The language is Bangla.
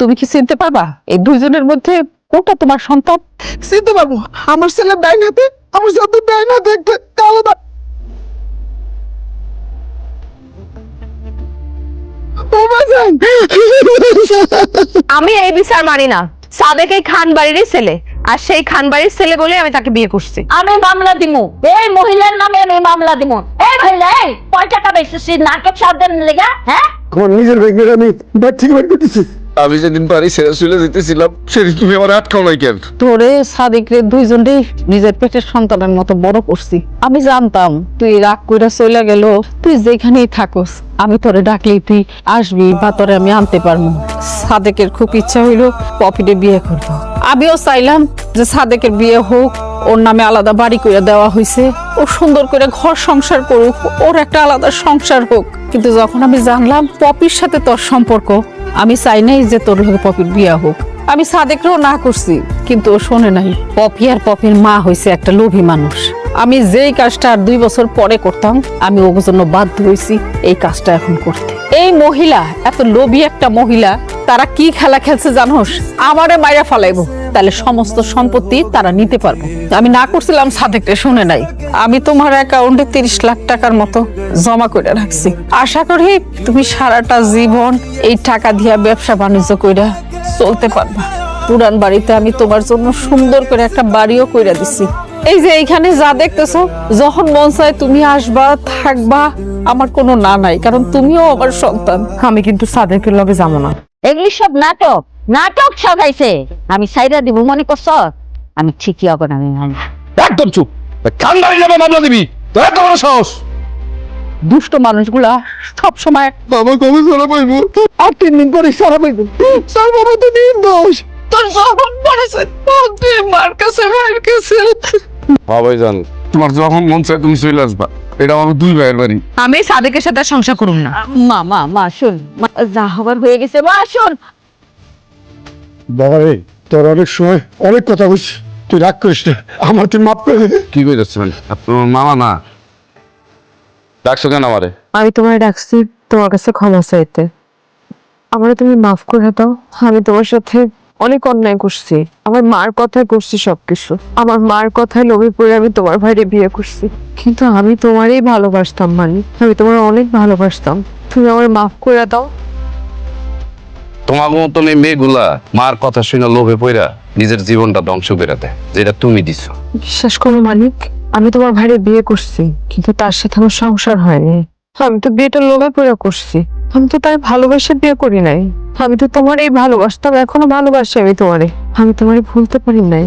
তুমি কি চিনতে পারবা এই দুইজনের মধ্যে কোনটা তোমার সন্তান? চিনতে পারবো, আমার ছেলে ডাইন হাতে, আমার সাথে ডাইন হাতে একটা কালো দাগ। ও বাজান, আমি এই বিচার মানি না। সাদেক এই খান বাড়িরই ছেলে, আর সেই খান বাড়ির ছেলে বলে আমি তাকে বিয়ে করছি। আমি মামলা দিমু, এই মহিলার নামে আমি মামলা দিমু। এই মহিলা, এই কয় টাকা বেচছিস নাটক সাজানোর লেগা? হ্যাঁ, আমার নিজের ব্যাগের আমি ব্যাগ থেকে বের করতেছি। আমি যেদিন বাড়ি ছেড়ে চলে যেতেছিলাম সেদিন তুমি আমার আটকাও নাই কেন? তোরে সাদিকরে দুইজনেই নিজের পেটের সন্তানের মতো বড় করছি। আমি জানতাম তুই রাগ কইরা চলে গেল, তুই যেখানেই থাকস আমি তোরে ডাকলেই তুই আসবি বা তোরে আমি আনতে পারবো। সাদেকের খুব ইচ্ছা হইলো পপিরে বিয়ে করব। আমিও চাইলাম যে সাদেকের বিয়ে হোক, ওর নামে আলাদা বাড়ি করে দেওয়া হয়েছে, ও সুন্দর করে ঘর সংসার করুক, ওর একটা আলাদা সংসার হোক। কিন্তু যখন আমি জানলাম পপির সাথে তোর সম্পর্ক, আমি চাই নাই যে তোর লগে পপির বিয়ে হোক। আমি সাদেকরেও না করছি, কিন্তু ও শোনে নাই। পপি আর পপির মা হইছে একটা লোভী মানুষ। আমি যেই কাজটা আর 2 বছর পরে করতাম, আমি ওর জন্য বাধ্য হইছি এই কাজটা এখন করতে। এই মহিলা এত লোভী একটা মহিলা, তারা কি খেলা খেলছে জানোস? আমারে মাইরা ফালাইবো, তাহলে সমস্ত সম্পত্তি তারা নিতে পারবো। আমি না করছিলাম, সাদেকরে শুনে নাই। আমি তোমার অ্যাকাউন্টে 30 লাখ টাকার মতো জমা করে রাখছি। আশা করি তুমি সারাটা জীবন এই টাকা দিয়া ব্যবসা বাণিজ্য কইরা চলতে পারবা। পুরান বাড়িতে আমি তোমার জন্য সুন্দর করে একটা বাড়িও কইরা দিছি। এই যে এইখানে যা দেখতেছো, যখন মন চায় তুমি আসবা, থাকবা, আমার কোনো না নাই, কারণ তুমিও আমার সন্তান। আমি কিন্তু সাদেকের লগে যাবো না। এগুলি সব নাটক, নাটক সাজাইছে। আমি সাইরা দিব মনে করছ? আমি ঠিকই অবনামি মানি। একদম চুপ। খান বাড়ি যাবে মামলা দিবি? তোর এত বড় সাহস? দুষ্ট মানুষগুলা সব সময় বাবা কবে সারা পাইবো? আর 3 দিন পরে সারা পাইবো। স্যার বাবা তো নির্দোষ। তোর যখন পড়েছে মার কাছে হ্যাঁ ভাইজান, তোমার যখন মন চায় তুমি চলে আসবা। এটা আমার 2 ভাইয়ের বাড়ি। আমি সাদেকের সাথে আর সংসার করুম না। মা মা মা শুন, যা হবার হয়ে গেছে, মা শোন। বাবা রে, তোর অনেক সময় অনেক কথা বলছি, তুই রাগ করিস না, আমার তুই মাফ করে দে। কি কই যাচ্ছেন? আপনার মামা না ডাকছো কেন আমারে? আমি তোমার ডাকছি তোমার কাছে ক্ষমা চাইতে। আমারে তুমি মাফ করে দাও। আমি তোমার সাথে অনেক অন্যায় করছি। আমার মার কথায় করছি সবকিছু। আমার মার কথায় লোভে পড়ে আমি তোমার ভাইরে বিয়ে করছি, কিন্তু আমি তোমারই ভালোবাসতাম। মানে আমি তোমার অনেক ভালোবাসতাম। তুমি আমার মাফ করে দাও। তোমার মতন এই মেয়েগুলা মার কথা শুনে লোভে পইরা নিজের জীবনটা ধ্বংস করে দেয়, যেটা তুমি দিছো। বিশ্বাস করো মালিক, আমি তোমার ভাইরে বিয়ে করছি, কিন্তু তার সাথে আমার সংসার হয়নি। আমি তো বিয়েটা লোভে পড়ে করছি। আমি তো তাই ভালোবাসে বিয়ে করি নাই। আমি তো তোমার এই ভালোবাসতাম, এখনো ভালোবাসি আমি তোমারে। আমি তোমারে ভুলতে পারি নাই।